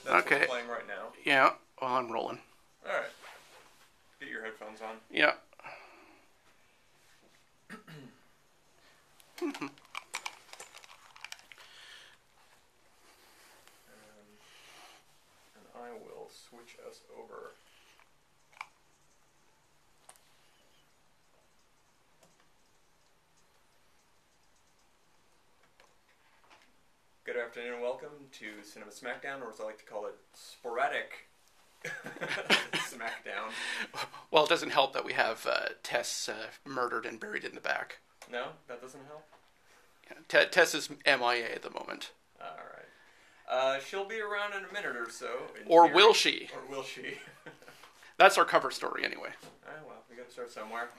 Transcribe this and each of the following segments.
That's Okay. what's playing right now. Yeah, well, I'm rolling. Alright. Get your headphones on. Yeah. And I will switch us over. Good afternoon and welcome to Cinema Smackdown, or as I like to call it, sporadic Smackdown. Well, it doesn't help that we have Tess murdered and buried in the back. No? That doesn't help? Yeah, Tess is MIA at the moment. Alright. She'll be around in a minute or so. Or will she? Or will she? That's our cover story anyway. Well, we gotta start somewhere.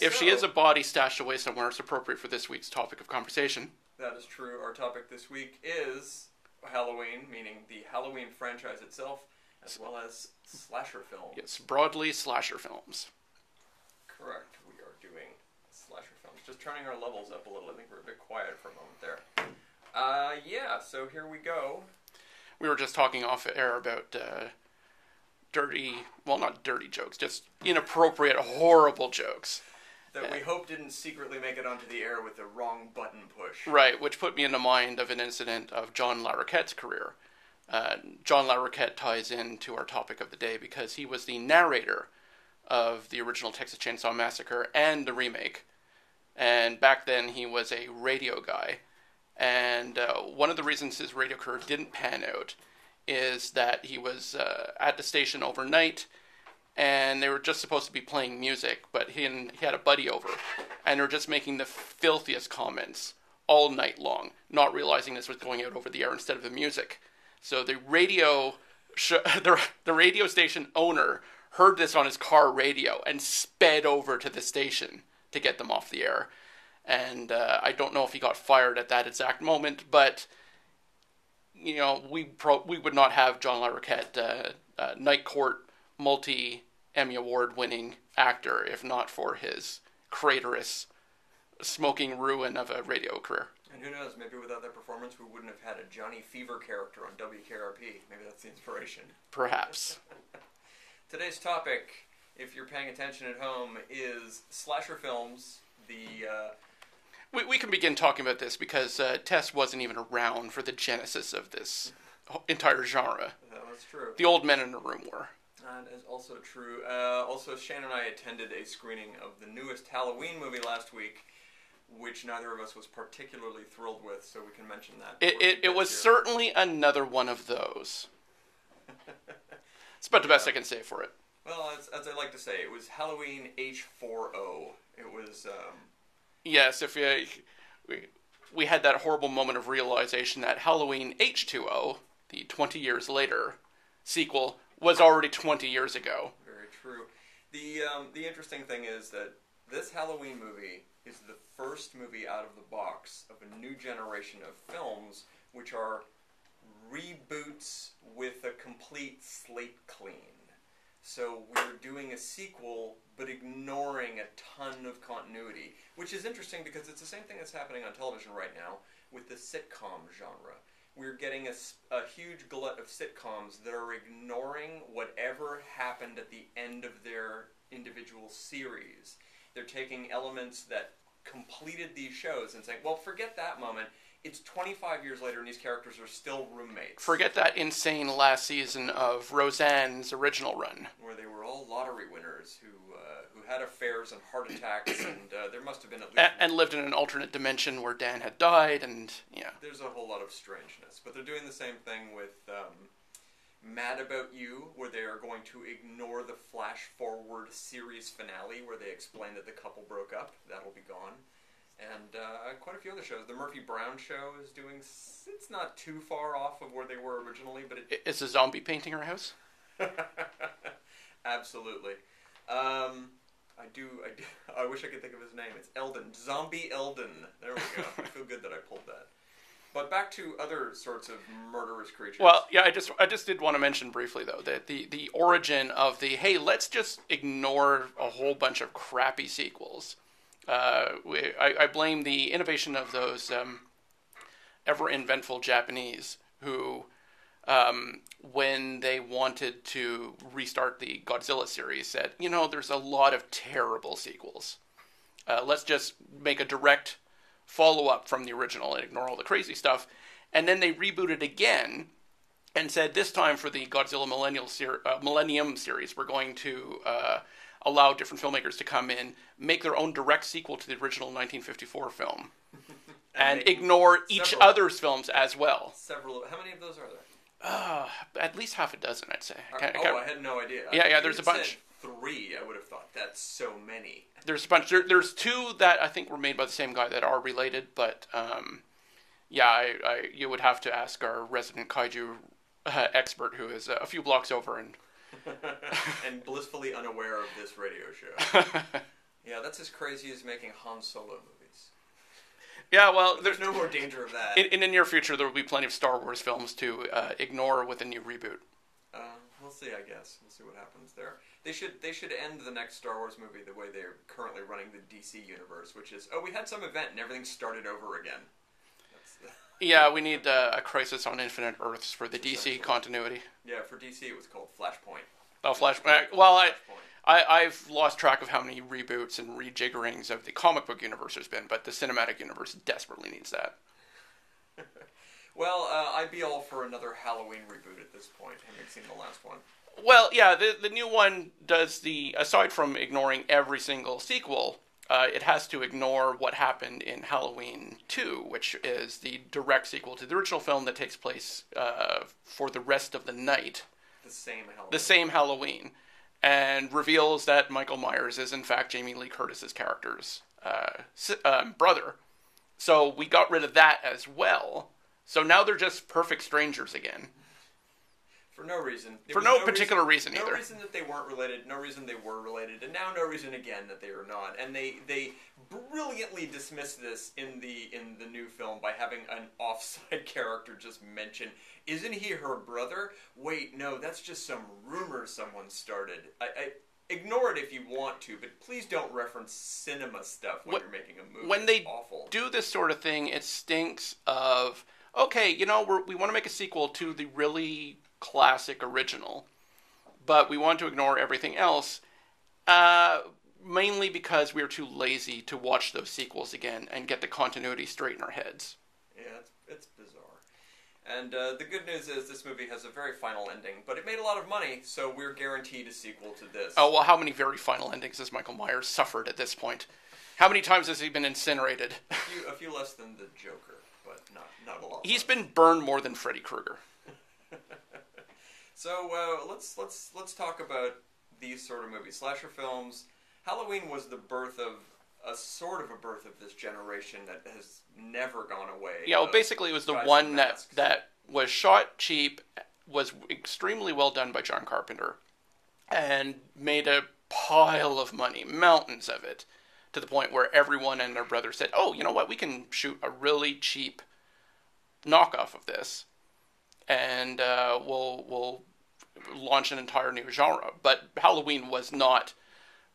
If she is a body stashed away somewhere, it's appropriate for this week's topic of conversation. That is true. Our topic this week is Halloween, meaning the Halloween franchise itself, as well as slasher films. Yes, broadly slasher films. Correct. We are doing slasher films. Just turning our levels up a little. I think we're a bit quiet for a moment there. Yeah, so here we go. We were just talking off air about not dirty jokes, just inappropriate, horrible jokes. That we hope didn't secretly make it onto the air with the wrong button push. Right, which put me in the mind of an incident of John Larroquette's career. John Larroquette ties into our topic of the day because he was the narrator of the original Texas Chainsaw Massacre and the remake. And back then he was a radio guy. And one of the reasons his radio career didn't pan out is that he was at the station overnight, and they were just supposed to be playing music, but he had a buddy over, and they were just making the filthiest comments all night long, not realizing this was going out over the air instead of the music. So the radio station owner heard this on his car radio and sped over to the station to get them off the air. And I don't know if he got fired at that exact moment, but we would not have John Larroquette, Night Court multi-Emmy Award-winning actor if not for his craterous, smoking ruin of a radio career. And who knows, maybe without that performance we wouldn't have had a Johnny Fever character on WKRP. Maybe that's the inspiration. Perhaps. Today's topic, if you're paying attention at home, is slasher films. We can begin talking about this because Tess wasn't even around for the genesis of this entire genre. That's true. The old men in the room were. That is also true. Also, Shannon and I attended a screening of the newest Halloween movie last week, which neither of us was particularly thrilled with, so we can mention that. It was certainly another one of those. It's about the best I can say for it. Well, as I like to say, it was Halloween H4O. It was... Yes, if we had that horrible moment of realization that Halloween H2O, the 20 years later sequel, was already 20 years ago. Very true. The interesting thing is that this Halloween movie is the first movie out of the box of a new generation of films which are reboots with a complete slate clean. So we're doing a sequel, but ignoring a ton of continuity, which is interesting because it's the same thing that's happening on television right now with the sitcom genre. We're getting a huge glut of sitcoms that are ignoring whatever happened at the end of their individual series. They're taking elements that completed these shows and saying, well, forget that moment. It's 25 years later and these characters are still roommates. Forget that insane last season of Roseanne's original run. Where they were all lottery winners who had affairs and heart attacks, and there must have been at least... And lived in an alternate dimension where Dan had died, and yeah. There's a whole lot of strangeness. But they're doing the same thing with Mad About You, where they are going to ignore the flash-forward series finale where they explain that the couple broke up. That'll be gone. And quite a few other shows. The Murphy Brown show is doing... It's not too far off of where they were originally, but it... Is a zombie painting her house? Absolutely. I wish I could think of his name. It's Eldon. Zombie Eldon. There we go. I feel good that I pulled that. But back to other sorts of murderous creatures. Well, yeah, I just did want to mention briefly, though, that the origin of the, hey, let's just ignore a whole bunch of crappy sequels. I blame the innovation of those ever-inventful Japanese who when they wanted to restart the Godzilla series, said, there's a lot of terrible sequels. Let's just make a direct follow-up from the original and ignore all the crazy stuff. And then they rebooted again and said, this time for the Godzilla Millennium series, we're going to allow different filmmakers to come in, make their own direct sequel to the original 1954 film, and ignore each other's films as well. How many of those are there? At least half a dozen, I'd say. I had no idea. Yeah, there's a bunch. 3, I would have thought. That's so many. There's a bunch. There's 2 that I think were made by the same guy that are related, but you would have to ask our resident kaiju expert, who is a few blocks over and and blissfully unaware of this radio show. Yeah, that's as crazy as making Han Solo movies. Yeah, well, there's no more danger of that. In the near future, there will be plenty of Star Wars films to ignore with a new reboot. We'll see, I guess. We'll see what happens there. They should end the next Star Wars movie the way they're currently running the DC universe, which is, we had some event and everything started over again. Yeah, we need a Crisis on Infinite Earths for the DC continuity. Yeah, for DC it was called Flashpoint. Oh, Flashpoint. Well, I've lost track of how many reboots and rejiggerings of the comic book universe there's been, but the cinematic universe desperately needs that. Well, I'd be all for another Halloween reboot at this point, having seen the last one. Well, yeah, the new one does aside from ignoring every single sequel, it has to ignore what happened in Halloween 2, which is the direct sequel to the original film that takes place for the rest of the night. The same Halloween. And reveals that Michael Myers is in fact Jamie Lee Curtis's character's brother. So we got rid of that as well. So now they're just perfect strangers again. For no reason. For no particular reason either. No reason that they weren't related, no reason they were related, and now no reason again that they are not. And they brilliantly dismiss this in the new film by having an offside character just mention, isn't he her brother? Wait, no, that's just some rumor someone started. Ignore it if you want to, but please don't reference cinema stuff when you're making a movie. When they awful. Do this sort of thing, it stinks of, okay, we want to make a sequel to the really classic original, but we want to ignore everything else, mainly because we're too lazy to watch those sequels again and get the continuity straight in our heads. Yeah, it's bizarre. And the good news is this movie has a very final ending, but it made a lot of money, so we're guaranteed a sequel to this. Oh, well, how many very final endings has Michael Myers suffered at this point? How many times has he been incinerated? A few less than the Joker, but not a lot. He's been burned more than Freddy Krueger. So let's talk about these sort of movies, slasher films. Halloween was the birth of a birth of this generation that has never gone away. Yeah, well, basically it was the one that was shot cheap, was extremely well done by John Carpenter, and made a pile of money, mountains of it, to the point where everyone and their brother said, oh, you know what, we can shoot a really cheap knockoff of this, and we'll launch an entire new genre. But Halloween was not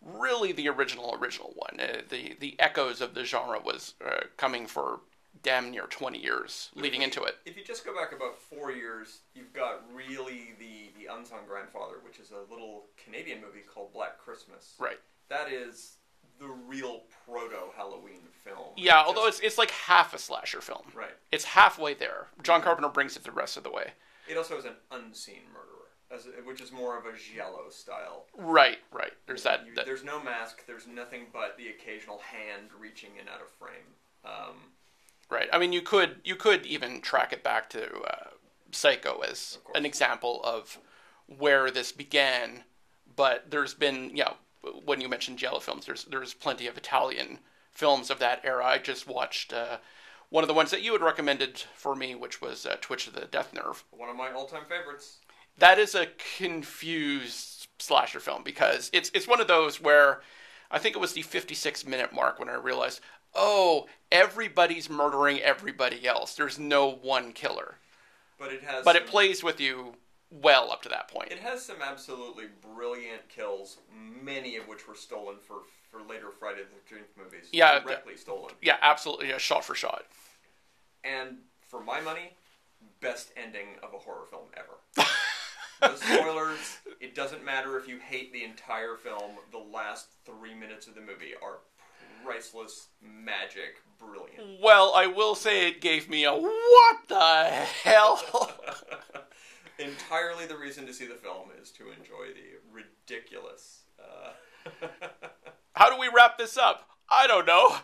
really the original one. The echoes of the genre was coming for damn near 20 years leading into it. If you just go back about 4 years, you've got really the unsung grandfather, which is a little Canadian movie called Black Christmas. Right. That is the real proto-Halloween film. Yeah, although it's like half a slasher film. Right. It's halfway there. John Carpenter brings it the rest of the way. It also has an unseen murderer, which is more of a giallo style. Right. There's there's no mask. There's nothing but the occasional hand reaching in out of frame. Right. I mean, you could even track it back to Psycho as an example of where this began. But there's been, when you mentioned giallo films, there's plenty of Italian films of that era. I just watched one of the ones that you had recommended for me, which was Twitch of the Death Nerve. One of my all-time favorites. That is a confused slasher film because it's one of those where I think it was the 56-minute mark when I realized, oh, everybody's murdering everybody else. There's no one killer. But it plays with you well up to that point. It has some absolutely brilliant kills, many of which were stolen for later Friday the 13th movies. Yeah, directly stolen. Yeah, absolutely, shot for shot. And for my money, best ending of a horror film ever. No spoilers. It doesn't matter if you hate the entire film. The last 3 minutes of the movie are priceless, magic, brilliant. Well, I will say it gave me a what the hell? Entirely the reason to see the film is to enjoy the ridiculous. How do we wrap this up? I don't know.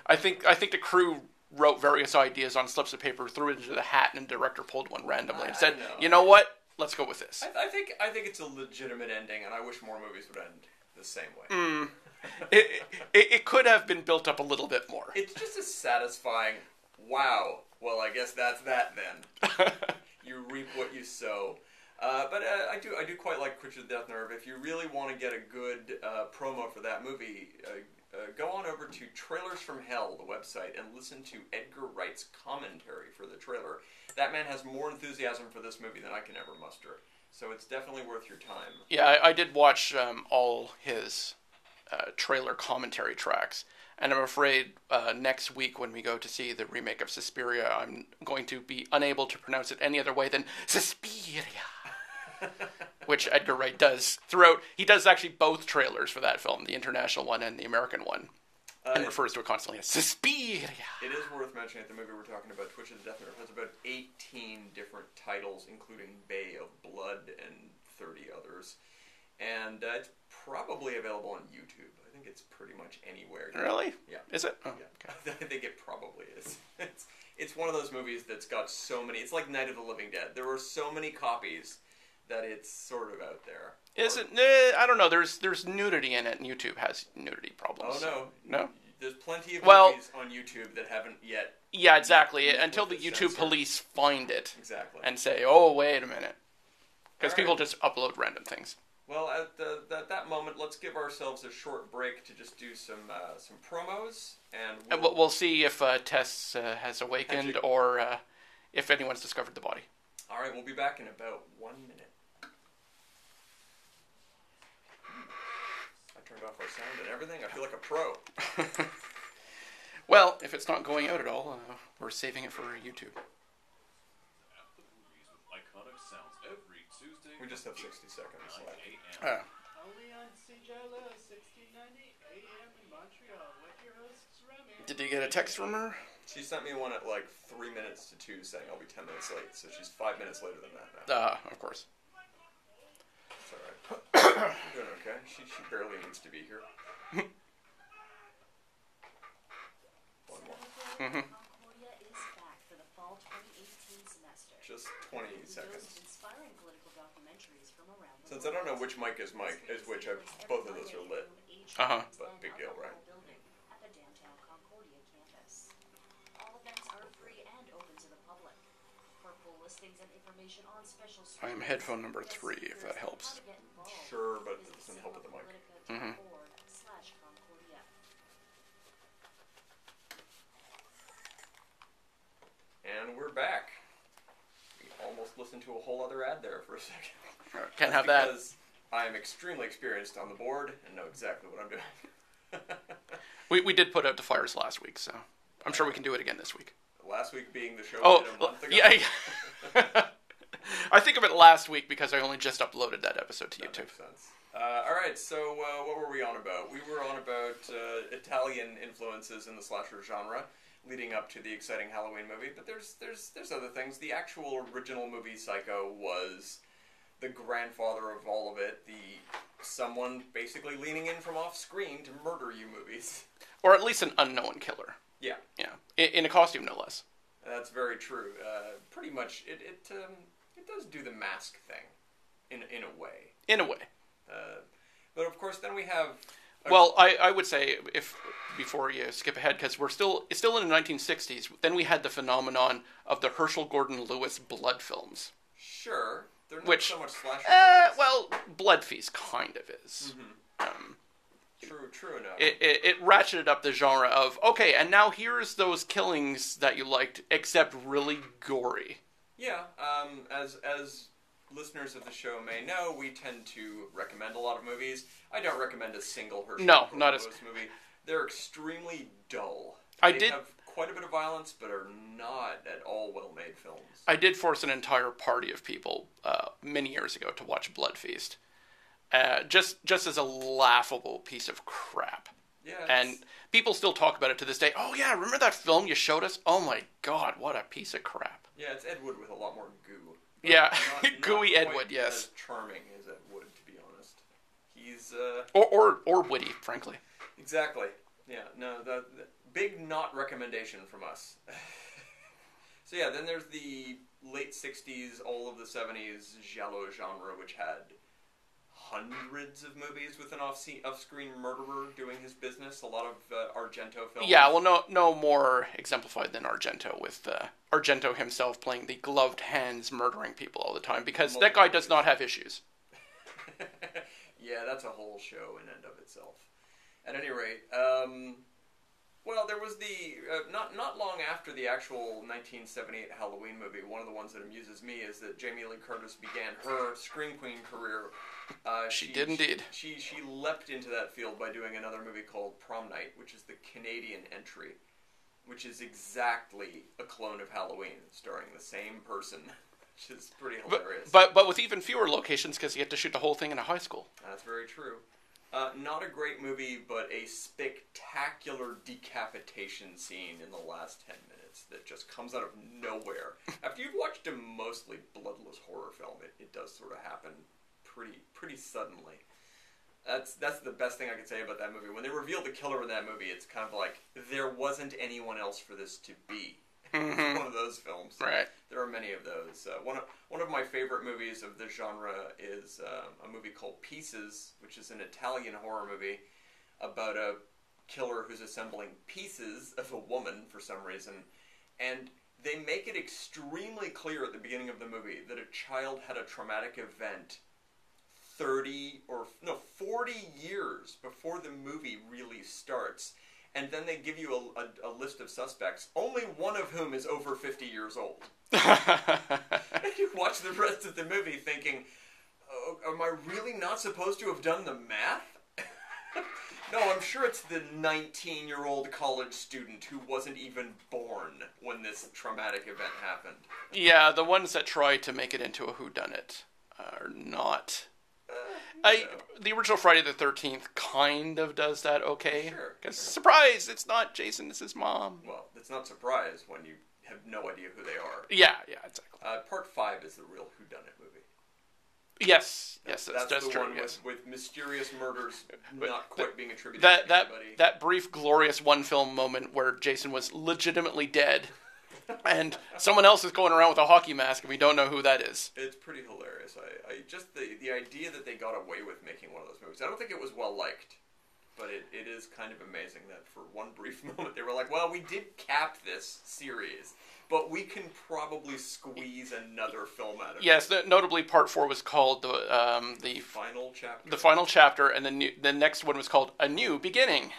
I think the crew wrote various ideas on slips of paper, threw it into the hat, and the director pulled one randomly and said, "You know what? Let's go with this." I think it's a legitimate ending, and I wish more movies would end the same way. It could have been built up a little bit more. It's just a satisfying, wow, well, I guess that's that then. You reap what you sow. But I do quite like Creature of the Death Nerve. If you really want to get a good promo for that movie, go on over to Trailers from Hell, the website, and listen to Edgar Wright's commentary for the trailer. That man has more enthusiasm for this movie than I can ever muster. So it's definitely worth your time. Yeah, I did watch all his trailer commentary tracks. And I'm afraid next week when we go to see the remake of Suspiria, I'm going to be unable to pronounce it any other way than Suspiria. Which Edgar Wright does throughout. He does actually both trailers for that film, the international one and the American one. And refers to it constantly as Suspiria. It is worth mentioning that the movie we're talking about, Twitch of the Death Nerve, has about 18 different titles, including Bay of Blood and 30 others. And it's probably available on YouTube. I think it's pretty much anywhere. Really? Yeah. Is it? Oh, yeah. Okay. I think it probably is. It's one of those movies that's got so many... It's like Night of the Living Dead. There were so many copies that it's sort of out there. Is it? I don't know. There's nudity in it, and YouTube has nudity problems. Oh, no. No? There's plenty of movies on YouTube that haven't yet... Yeah, exactly. Until the YouTube censored. Police find it. Exactly. And say, oh, wait a minute. Because people just upload random things. Well, at that moment, let's give ourselves a short break to just do some promos, and we'll see if Tess has awakened or if anyone's discovered the body. All right, we'll be back in about 1 minute. I turned off our sound and everything. I feel like a pro. Well, if it's not going out at all, we're saving it for YouTube. We just have 60 seconds left. Only on CJLO 1690 AM in Montreal with your hosts Remy. Did you get a text from her? She sent me one at like 3 minutes to 2 saying I'll be 10 minutes late, so she's 5 minutes later than that now. Of course. It's alright. I'm doing okay. She barely needs to be here. One more. Mm-hmm. Concordia is back for the fall 2018 semester. Just 20 seconds. Inspiring political documentaries from around the Since I don't know which mic is which, both of those are lit. But big deal, right? At the downtown Concordia campus. All events are free and open to the public. For full listings and information on special I'm headphone number 3, if that helps. Sure, but it doesn't help with the mic. Mm-hmm. And we're back. We almost listened to a whole other ad there for a second. Can't have that. Because I'm extremely experienced on the board and know exactly what I'm doing. We did put out the fires last week, so I'm sure we can do it again this week. Last week being the show we did a month ago. Yeah. I think of it last week because I only just uploaded that episode to YouTube. Makes sense. All right, so what were we on about? We were on about Italian influences in the slasher genre, leading up to the exciting Halloween movie. But there's other things. The actual original movie Psycho was the grandfather of all of it. Someone basically leaning in from off screen to murder you movies. Or at least an unknown killer. Yeah. Yeah. In a costume, no less. That's very true. Pretty much, it does do the mask thing, in a way. In a way. But of course, then we have. Well, I would say before you skip ahead, because it's still in the 1960s. Then we had the phenomenon of the Herschel Gordon Lewis blood films. Sure, they're not so much slasher. Well, Blood Feast kind of is. Mm-hmm. True enough. It ratcheted up the genre of, okay, and now here's those killings that you liked, except really gory. Yeah, as listeners of the show may know, we tend to recommend a lot of movies. I don't recommend a single Herschel Gordon Lewis movie. They're extremely dull. They have quite a bit of violence, but are not at all well-made films. I did force an entire party of people many years ago to watch Blood Feast. Just as a laughable piece of crap. Yeah, and people still talk about it to this day. Oh yeah, remember that film you showed us? Oh my god, what a piece of crap. Yeah, it's Ed Wood with a lot more goo. Yeah, not gooey quite Ed Wood, yes. as charming as Ed Wood, to be honest. He's or witty, frankly. Exactly. Yeah, no, the big not recommendation from us. So yeah, then there's the late 60s, all of the 70s giallo genre, which had hundreds of movies with an off-screen murderer doing his business. A lot of Argento films. Yeah, well, no more exemplified than Argento, with Argento himself playing the gloved hands murdering people all the time, because that guy does not have issues. Yeah, that's a whole show in and of itself. At any rate, well, there was the not long after the actual 1978 Halloween movie. One of the ones that amuses me is that Jamie Lee Curtis began her Scream Queen career. She did indeed. She leapt into that field by doing another movie called Prom Night, which is the Canadian entry, which is exactly a clone of Halloween, starring the same person, which is pretty hilarious. But with even fewer locations, because you get to shoot the whole thing in a high school. That's very true. Not a great movie, but a spectacular decapitation scene in the last 10 minutes that just comes out of nowhere. After you've watched a mostly bloodless horror film, it does sort of happen pretty suddenly. That's the best thing I could say about that movie. When they reveal the killer in that movie, it's kind of like, there wasn't anyone else for this to be. It's one of those films. Right. There are many of those. One of my favorite movies of the genre is a movie called Pieces, which is an Italian horror movie about a killer who's assembling pieces of a woman for some reason. And they make it extremely clear at the beginning of the movie that a child had a traumatic event 40 years before the movie really starts. And then they give you a list of suspects, only one of whom is over 50 years old. And you watch the rest of the movie thinking, oh, am I really not supposed to have done the math? No, I'm sure it's the 19-year-old college student who wasn't even born when this traumatic event happened. Yeah, the ones that try to make it into a whodunit are not... The original Friday the 13th kind of does that okay. Sure. Because, surprise, it's not Jason, it's his mom. Well, it's not surprise when you have no idea who they are. Yeah, exactly. Part 5 is the real whodunit movie. Yes, that's the true. One yes. with mysterious murders not quite being attributed to anybody. That brief, glorious one-film moment where Jason was legitimately dead, and someone else is going around with a hockey mask, and we don't know who that is. It's pretty hilarious. I just the idea that they got away with making one of those movies. I don't think it was well liked, but it is kind of amazing that for one brief moment they were like, well, we did cap this series, but we can probably squeeze another film out of it. Yes, notably Part 4 was called the Final Chapter. The Final Chapter, and the next one was called A New Beginning.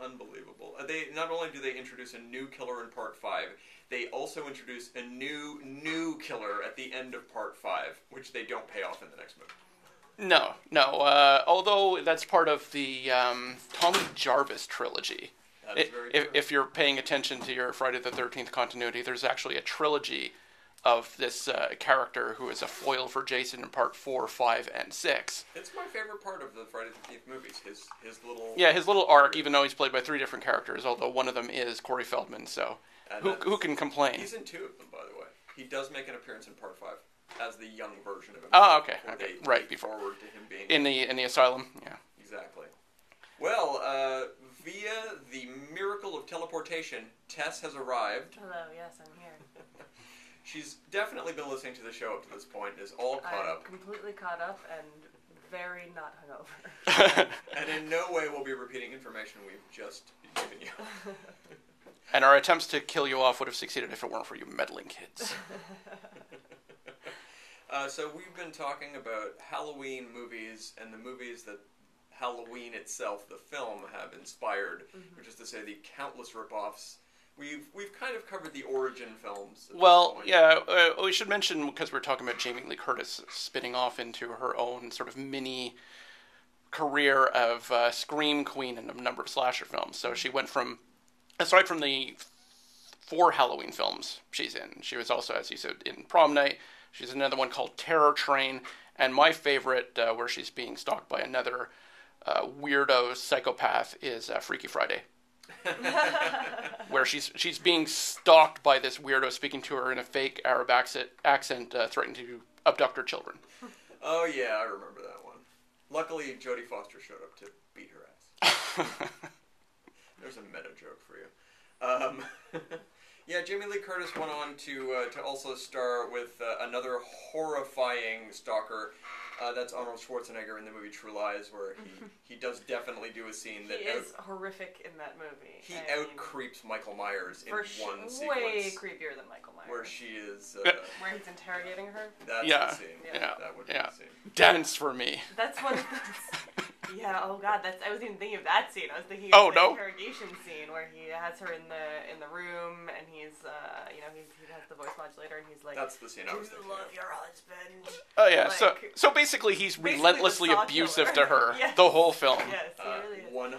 Unbelievable. They not only do they introduce a new killer in Part 5, they also introduce a new killer at the end of Part 5, which they don't pay off in the next movie. No. Although that's part of the Tommy Jarvis trilogy. That is very true. If you're paying attention to your Friday the 13th continuity, there's actually a trilogy of this character who is a foil for Jason in Part 4, 5, and 6. It's my favorite part of the Friday the 13th movies, his little... Yeah, his little arc, even though he's played by 3 different characters, although one of them is Corey Feldman, so who can complain? He's in 2 of them, by the way. He does make an appearance in Part 5 as the young version of him. Oh, okay. Right, before forward to him being... In the asylum, yeah. Exactly. Well, via the miracle of teleportation, Tess has arrived. Hello, yes, I'm here. She's definitely been listening to the show up to this point and is all caught up. Completely caught up and very not hungover. And in no way will be repeating information we've just given you. And our attempts to kill you off would have succeeded if it weren't for you meddling kids. So we've been talking about Halloween movies and the movies that Halloween itself, the film, have inspired, which is to say the countless ripoffs. We've kind of covered the origin films. Well, yeah, we should mention, because we're talking about Jamie Lee Curtis spinning off into her own sort of mini career of Scream Queen in a number of slasher films. So she went from, aside from the 4 Halloween films she's in. She was also, as you said, in Prom Night. She's in another one called Terror Train. And my favorite, where she's being stalked by another weirdo psychopath, is Freaky Friday. Where she's being stalked by this weirdo speaking to her in a fake Arab accent threatening to abduct her children. Oh yeah, I remember that one. Luckily, Jodie Foster showed up to beat her ass. There's a meta joke for you. Yeah, Jamie Lee Curtis went on to also star with another horrifying stalker. That's Arnold Schwarzenegger in the movie True Lies, where he does definitely do a scene that... He is horrific in that movie. He out-creeps Michael Myers in one sequence. Way creepier than Michael Myers. Where she is... where he's interrogating her? That's the scene. Yeah. That would be the scene. Dance for me. That's one of the... Yeah, oh god, I wasn't even thinking of that scene. I was thinking of the interrogation scene where he has her in the room and he's he has the voice modulator and he's like, that's the scene I was Do thinking you love your husband? Oh yeah, like, so basically he's relentlessly abusive to her yes. the whole film. Yes, he really is. 100%.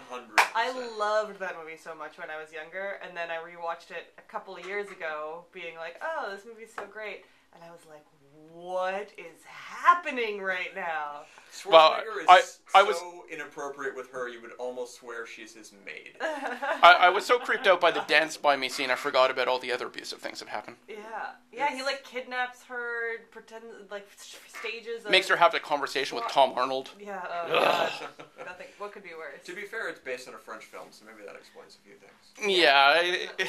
I loved that movie so much when I was younger, and then I rewatched it a couple of years ago, being like, oh, this movie's so great. And I was like, what is happening right now? Schwarzenegger is so inappropriate with her, you would almost swear she's his maid. I was so creeped out by the dance by me scene, I forgot about all the other abusive things that happened. Yeah, he like kidnaps her, pretends like stages of... Makes her have a conversation with Tom Arnold. Yeah, oh gosh. Nothing, what could be worse? To be fair, it's based on a French film, so maybe that explains a few things. Yeah, it does.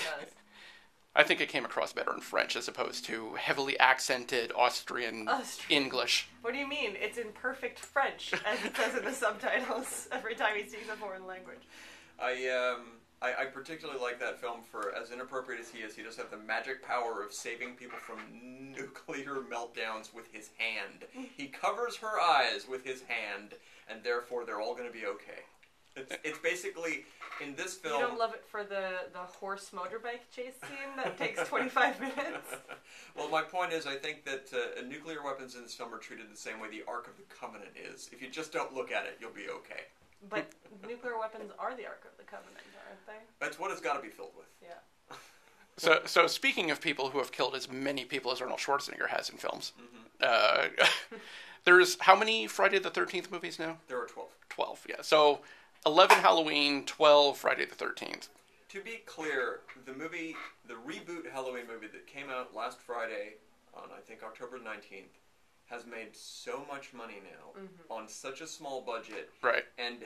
I think it came across better in French as opposed to heavily accented Austrian English. What do you mean? It's in perfect French, as it says in the subtitles every time he speaks a foreign language. I particularly like that film for, as inappropriate as he is, he does have the magic power of saving people from nuclear meltdowns with his hand. He covers her eyes with his hand, and therefore they're all going to be okay. It's basically, in this film... You don't love it for the horse motorbike chase scene that takes 25 minutes? Well, my point is, I think that nuclear weapons in this film are treated the same way the Ark of the Covenant is. If you just don't look at it, you'll be okay. But nuclear weapons are the Ark of the Covenant, aren't they? That's what it's got to be filled with. Yeah. So speaking of people who have killed as many people as Arnold Schwarzenegger has in films, there's how many Friday the 13th movies now? There are 12. 12, yeah. So 11 Halloween, 12 Friday the 13th. To be clear, the reboot Halloween movie that came out last Friday on, I think, October 19th, has made so much money now on such a small budget. Right. And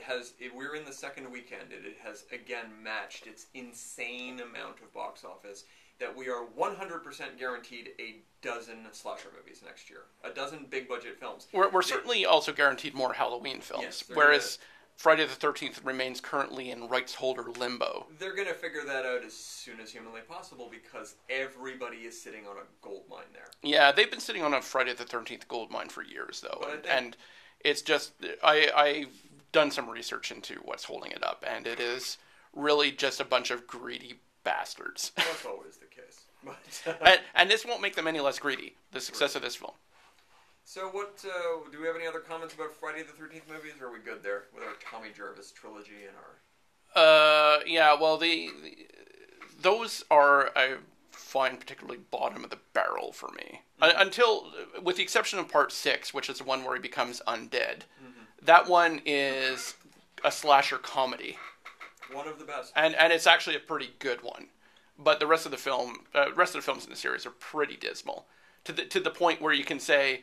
we're in the second weekend, and it has, again, matched its insane amount of box office that we are 100% guaranteed a dozen slasher movies next year. A dozen big-budget films. We're certainly also guaranteed more Halloween films, yes, whereas Friday the 13th remains currently in rights holder limbo. They're going to figure that out as soon as humanly possible because everybody is sitting on a gold mine there. Yeah, they've been sitting on a Friday the 13th gold mine for years, though. And it's just... I've done some research into what's holding it up, and it is really just a bunch of greedy bastards. That's always the case. and this won't make them any less greedy, the success of this film. So what, do we have any other comments about Friday the 13th movies, or are we good there with our Tommy Jarvis trilogy and our... Yeah, well, those are, I find, particularly bottom of the barrel for me. Until, with the exception of part 6, which is the one where he becomes undead. That one is a slasher comedy. One of the best. And it's actually a pretty good one. But the rest of the films in the series are pretty dismal. To the point where you can say...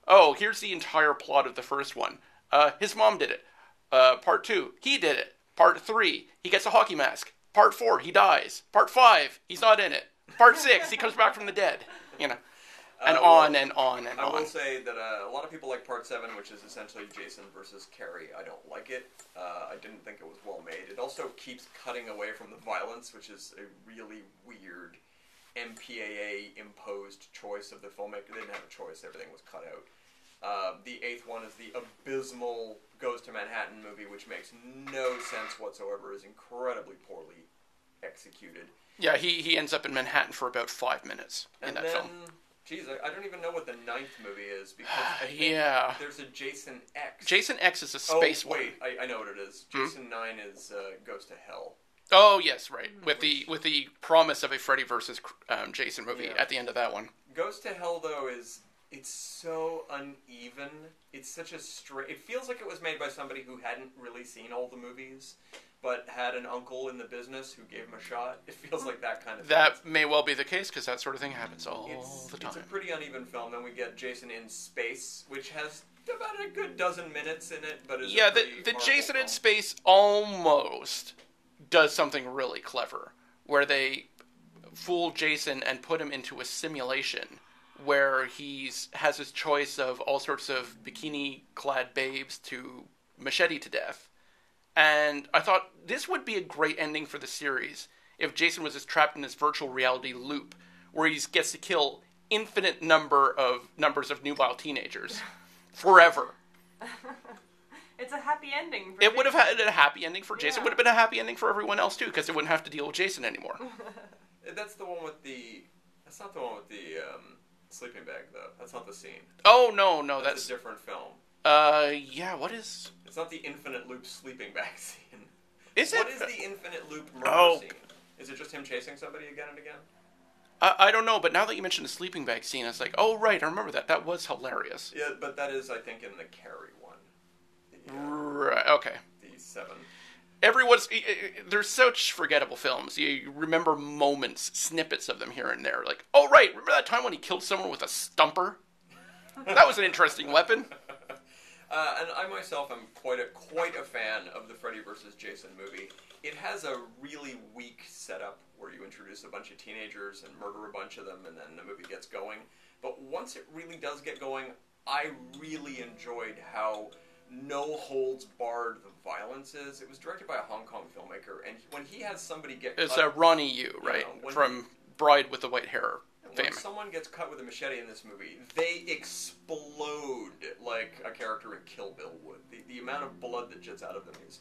Oh, here's the entire plot of the first one. His mom did it. Part 2, he did it. Part 3, he gets a hockey mask. Part 4, he dies. Part 5, he's not in it. Part 6, he comes back from the dead. You know, and on and on and on. I will say that a lot of people like Part 7, which is essentially Jason versus Carrie. I don't like it. I didn't think it was well made. It also keeps cutting away from the violence, which is a really weird MPAA-imposed choice of the filmmaker. They didn't have a choice. Everything was cut out. The 8th one is the abysmal Goes to Manhattan movie, which makes no sense whatsoever, is incredibly poorly executed. Yeah, he ends up in Manhattan for about 5 minutes in that film. Geez, I don't even know what the 9th movie is, because I think there's a Jason X. Jason X is a space one. Wait, I know what it is. Jason 9 is Goes to Hell. Oh yes, right. With the promise of a Freddy versus Jason movie Yeah. at the end of that one. Goes to Hell, though, it's so uneven. It's such a straight... It feels like it was made by somebody who hadn't really seen all the movies, but had an uncle in the business who gave him a shot. It feels like that kind of thing. That may well be the case, because that sort of thing happens all the time. It's a pretty uneven film. Then we get Jason in Space, which has about a good dozen minutes in it, but is Yeah, a pretty the horrible Jason in film. Space almost does something really clever, where they fool Jason and put him into a simulation where has his choice of all sorts of bikini-clad babes to machete to death. And I thought this would be a great ending for the series if Jason was just trapped in this virtual reality loop where he gets to kill infinite numbers of nubile teenagers forever. It's a happy ending. For It would have Jason. had a happy ending for Jason. Yeah. It would have been a happy ending for everyone else too, because they wouldn't have to deal with Jason anymore. That's the one with the... That's not the one with the sleeping bag, though. That's not the scene. Oh no, That's a different film. Yeah, what is... It's not the infinite loop sleeping bag scene. Is What it? is the infinite loop murder Oh. scene? Is it just him chasing somebody again and again? I don't know, but now that you mentioned the sleeping bag scene, I was like, oh right, I remember that. That was hilarious. Yeah, but that is, I think, in the Carrie one. Right, okay. The 7. There's such forgettable films. You remember moments, snippets of them here and there. Like, oh right, remember that time when he killed someone with a stumper? That was an interesting weapon. And I myself am quite a fan of the Freddy vs. Jason movie. It has a really weak setup where you introduce a bunch of teenagers and murder a bunch of them, and then the movie gets going. But once it really does get going, I really enjoyed how no holds barred the violence is. It was directed by a Hong Kong filmmaker, and when he has somebody get It's cut, Ronnie Yu, right? Yeah, From Bride with the White Hair when fame. someone gets cut with a machete in this movie, they explode like a character in Kill Bill would. The amount of blood that jets out of them is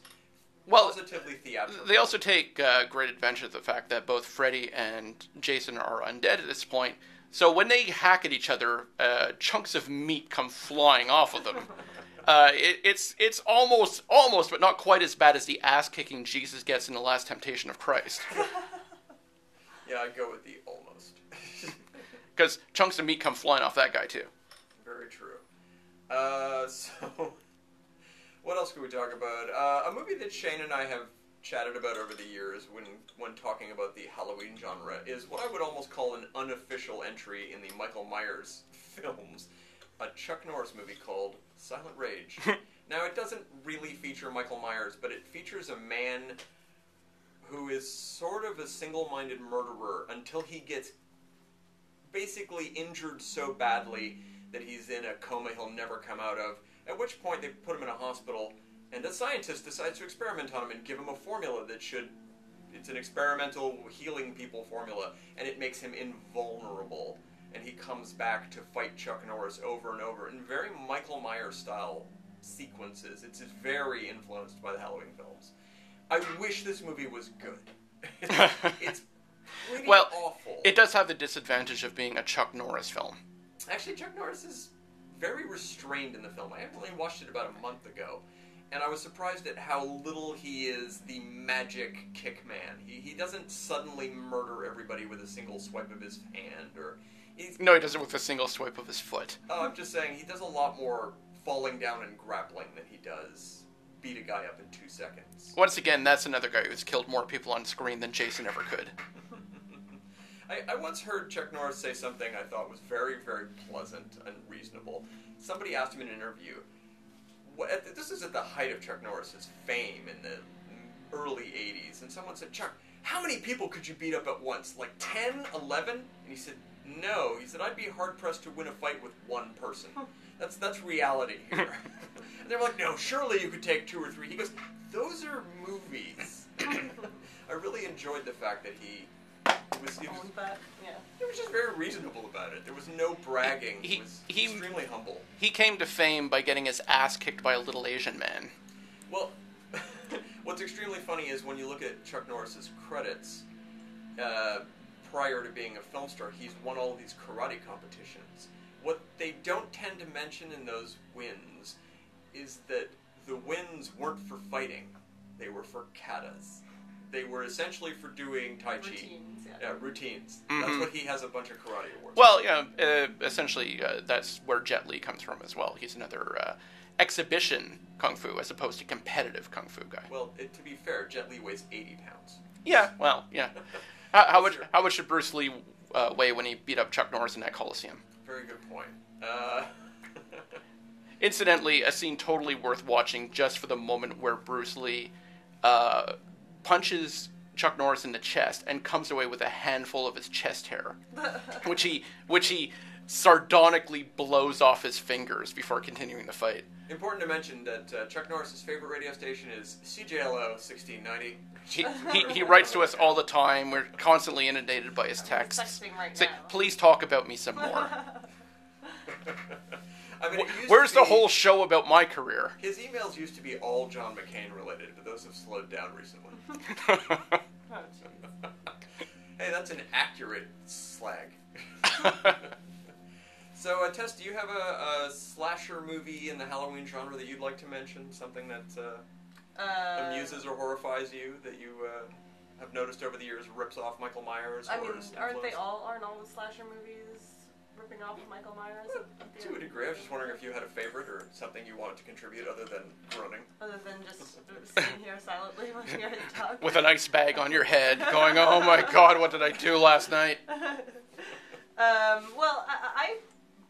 positively theatrical. They also take great advantage of the fact that both Freddy and Jason are undead at this point. So when they hack at each other, chunks of meat come flying off of them. It's almost, but not quite as bad as the ass-kicking Jesus gets in The Last Temptation of Christ. Yeah, I'd go with the almost. Because chunks of meat come flying off that guy, too. Very true. So, what else could we talk about? A movie that Shane and I have chatted about over the years when talking about the Halloween genre is what I would almost call an unofficial entry in the Michael Myers films, a Chuck Norris movie called Silent Rage. Now, it doesn't really feature Michael Myers, but it features a man who is sort of a single-minded murderer until he gets basically injured so badly that he's in a coma he'll never come out of, at which point they put him in a hospital, and a scientist decides to experiment on him and give him a formula that it's an experimental healing people formula, and it makes him invulnerable, and he comes back to fight Chuck Norris over and over in very Michael Myers style sequences. It's very influenced by the Halloween films. I wish this movie was good. It's pretty awful. It does have the disadvantage of being a Chuck Norris film. Actually, Chuck Norris is very restrained in the film. I only watched it about a month ago, and I was surprised at how little he is the magic kick man. He doesn't suddenly murder everybody with a single swipe of his hand, or No, he does it with a single swipe of his foot. I'm just saying, he does a lot more falling down and grappling than he does beat a guy up in 2 seconds. Once again, that's another guy who's killed more people on screen than Jason ever could. I once heard Chuck Norris say something I thought was very, very pleasant and reasonable. Somebody asked him in an interview, this is at the height of Chuck Norris's fame in the early 80s, and someone said, Chuck, how many people could you beat up at once? Like 10, 11? And he said, no. He said, I'd be hard-pressed to win a fight with one person. That's reality here. And they were like, no, surely you could take 2 or 3. He goes, those are movies. I really enjoyed the fact that he was just very reasonable about it. There was no bragging. He was extremely humble. He came to fame by getting his ass kicked by a little Asian man. Well, what's extremely funny is when you look at Chuck Norris's credits, prior to being a film star, he's won all of these karate competitions. What they don't tend to mention in those wins is that the wins weren't for fighting. They were for katas. they were essentially for doing Tai Chi. Routines, Routines. Mhm. That's what he has a bunch of karate awards. Well, essentially, that's where Jet Li comes from as well. He's another exhibition kung fu as opposed to competitive kung fu guy. Well, to be fair, Jet Li weighs 80 pounds. Yeah, well, yeah. How much did Bruce Lee weigh when he beat up Chuck Norris in that Coliseum? Very good point. Incidentally, a scene totally worth watching just for the moment where Bruce Lee punches Chuck Norris in the chest and comes away with a handful of his chest hair, which he sardonically blows off his fingers before continuing the fight. Important to mention that Chuck Norris's favorite radio station is CJLO 1690. He writes to us all the time. We're constantly inundated by his texts. Texting right Say, now. please talk about me some more. I mean, it used Where's to be, the whole show about my career? His emails used to be all John McCain related, but those have slowed down recently. Oh, jeez. Hey, that's an accurate slag. So, Tess, do you have a slasher movie in the Halloween genre that you'd like to mention? Something that amuses or horrifies you that you have noticed over the years rips off Michael Myers? I mean, or is aren't influenced? all the slasher movies ripping off Michael Myers? To a degree. I was just wondering if you had a favorite or something you wanted to contribute other than groaning. Other than just sitting here silently when you're talking. With an ice bag on your head, going, "Oh my God, what did I do last night?" Well, I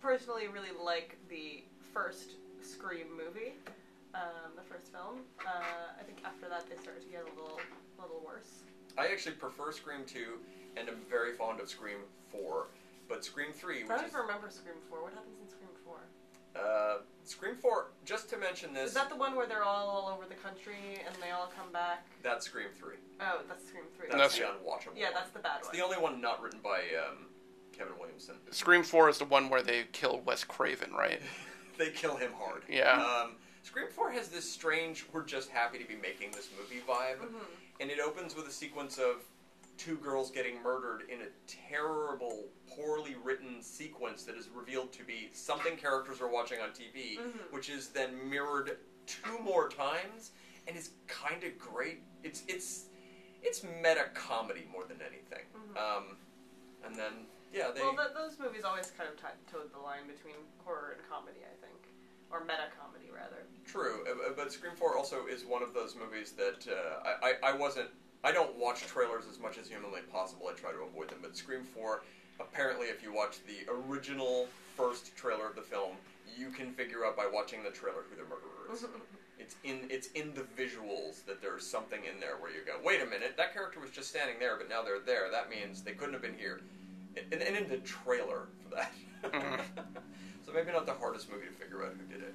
personally really like the first Scream movie, the first film. I think after that they started to get a little worse. I actually prefer Scream 2 and am very fond of Scream 4. But Scream 3, I which don't is... even remember Scream 4. What happens in Scream 4? Scream 4, just to mention this... Is that the one where they're all over the country and they all come back? That's Scream 3. Oh, that's Scream 3. That's the unwatchable Yeah, one. that's the bad It's one. the only one not written by Kevin Williamson. Scream 4 is the one where they kill Wes Craven, right? They kill him hard. Yeah. Scream 4 has this strange, we're just happy to be making this movie vibe. Mm-hmm. And it opens with a sequence of two girls getting murdered in a terrible, poorly written sequence that is revealed to be something characters are watching on TV, which is then mirrored 2 more times, and is kind of great. It's meta comedy more than anything. And then, yeah, they... Well, those movies always kind of towed the line between horror and comedy, I think. Or meta comedy, rather. True, but Scream 4 also is one of those movies that I don't watch trailers as much as humanly possible. I try to avoid them. But Scream 4, apparently if you watch the original first trailer of the film, you can figure out by watching the trailer who the murderer is. It's in the visuals that there's something in there where you go, wait a minute, that character was just standing there, but now they're there. That means they couldn't have been here. And in the trailer for that. So maybe not the hardest movie to figure out who did it.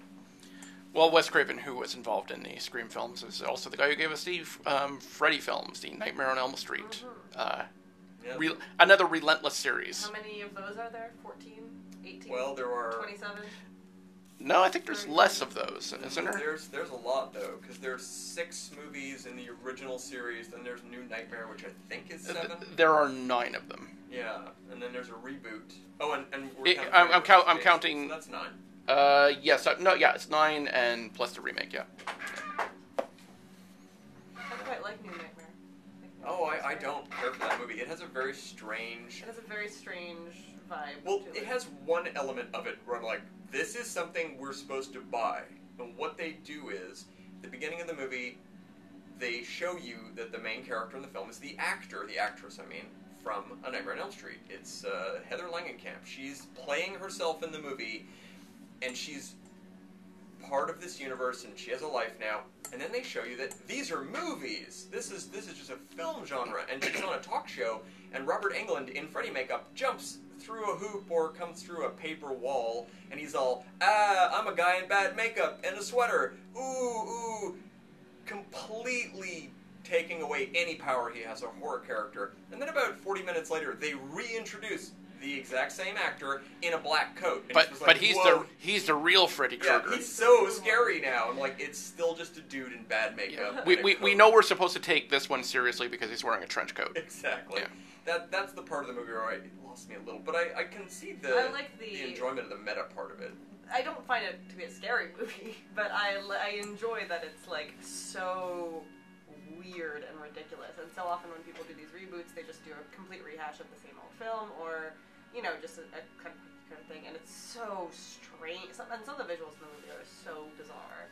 Well, Wes Craven, who was involved in the Scream films, is also the guy who gave us the Freddy films, the Nightmare on Elm Street. Another relentless series. How many of those are there? 14? 18? Well, there are... 27? No, I think there's less of those, isn't there? There's a lot, though, because there's 6 movies in the original series, then there's New Nightmare, which I think is 7. There are 9 of them. Yeah, and then there's a reboot. Oh, and we're I'm counting counting... So that's 9. Yes, it's 9 and plus the remake, yeah. I quite like New Nightmare. Oh, I don't care for that movie. It has a very strange... It has a very strange vibe. Well, to it has one element of it where I'm like, this is something we're supposed to buy. And what they do is, at the beginning of the movie, they show you that the main character in the film is the actress, from A Nightmare on Elm Street. It's Heather Langenkamp. She's playing herself in the movie, and she's part of this universe, and she has a life now. And then they show you that these are movies. This is just a film genre, and she's on a talk show, and Robert Englund in Freddy makeup jumps through a hoop or comes through a paper wall, and he's all, I'm a guy in bad makeup and a sweater. Ooh, completely taking away any power he has, a horror character. And then about 40 minutes later, they reintroduce the exact same actor in a black coat. And But he's the real Freddy Krueger. Yeah, he's so scary now. I'm like, it's still just a dude in bad makeup. We know we're supposed to take this one seriously because he's wearing a trench coat. Exactly. Yeah. That's the part of the movie where it lost me a little, but I can see the enjoyment of the meta part of it. I don't find it to be a scary movie, but I enjoy that it's like so weird and ridiculous. And so often when people do these reboots, they just do a complete rehash of the same old film, or, you know, just a kind of thing. And it's so strange. And some of the visuals in the movie are so bizarre.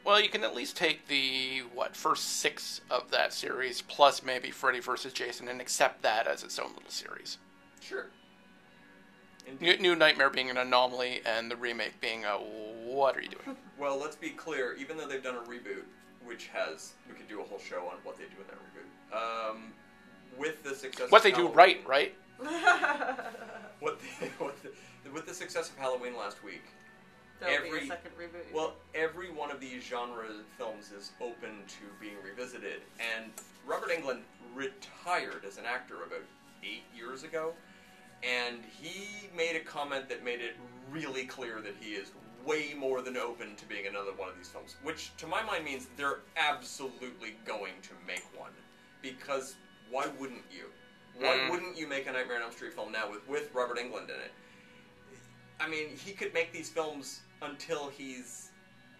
Well, you can at least take the, first 6 of that series, plus maybe Freddy vs. Jason, and accept that as its own little series. Sure. New Nightmare being an anomaly, and the remake being a, what are you doing? Well, let's be clear, even though they've done a reboot, we could do a whole show on what they do in that reboot. With the success What of they do Halloween, right? With the success of Halloween last week, There'll be a second reboot. well, every one of these genre films is open to being revisited, and Robert Englund retired as an actor about 8 years ago, and he made a comment that made it really clear that he is way more than open to being another one of these films, which to my mind means they're absolutely going to make one, because why wouldn't you? Why wouldn't you make a Nightmare on Elm Street film now with Robert Englund in it? I mean, he could make these films until he's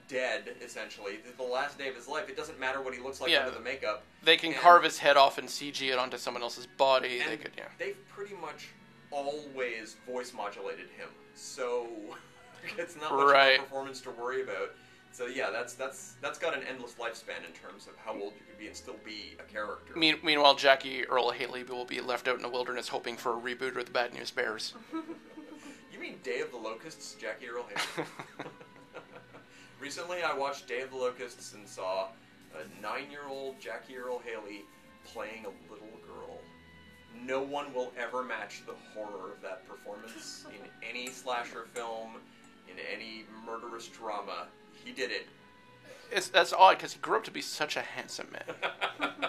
dead, essentially. The last day of his life. It doesn't matter what he looks like under the makeup. They can carve his head off and CG it onto someone else's body. And they could, they've pretty much always voice modulated him, so it's not much of a performance to worry about. So yeah, that's got an endless lifespan in terms of how old you could be and still be a character. Meanwhile, Jackie Earl Haley will be left out in the wilderness hoping for a reboot of the Bad News Bears. You mean Day of the Locusts, Jackie Earl Haley? Recently, I watched Day of the Locusts and saw a 9-year-old Jackie Earl Haley playing a little girl. No one will ever match the horror of that performance in any slasher film, in any murderous drama. He did it. That's odd, because he grew up to be such a handsome man.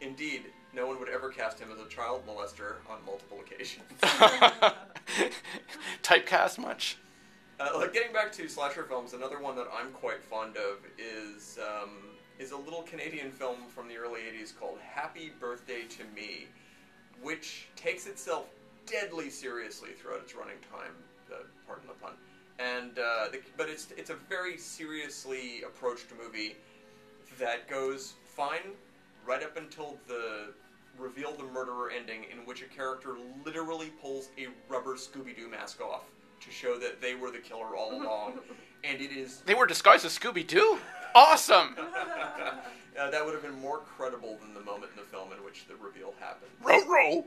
Indeed, no one would ever cast him as a child molester on multiple occasions. Typecast much? Getting back to slasher films, another one that I'm quite fond of is a little Canadian film from the early 80s called Happy Birthday to Me, which takes itself deadly seriously throughout its running time, pardon the pun. And but it's a very seriously approached movie that goes fine right up until the reveal the murderer ending, in which a character literally pulls a rubber Scooby-Doo mask off to show that they were the killer all along. And it is... They were disguised as Scooby-Doo? Awesome! That would have been more credible than the moment in the film in which the reveal happened. Row!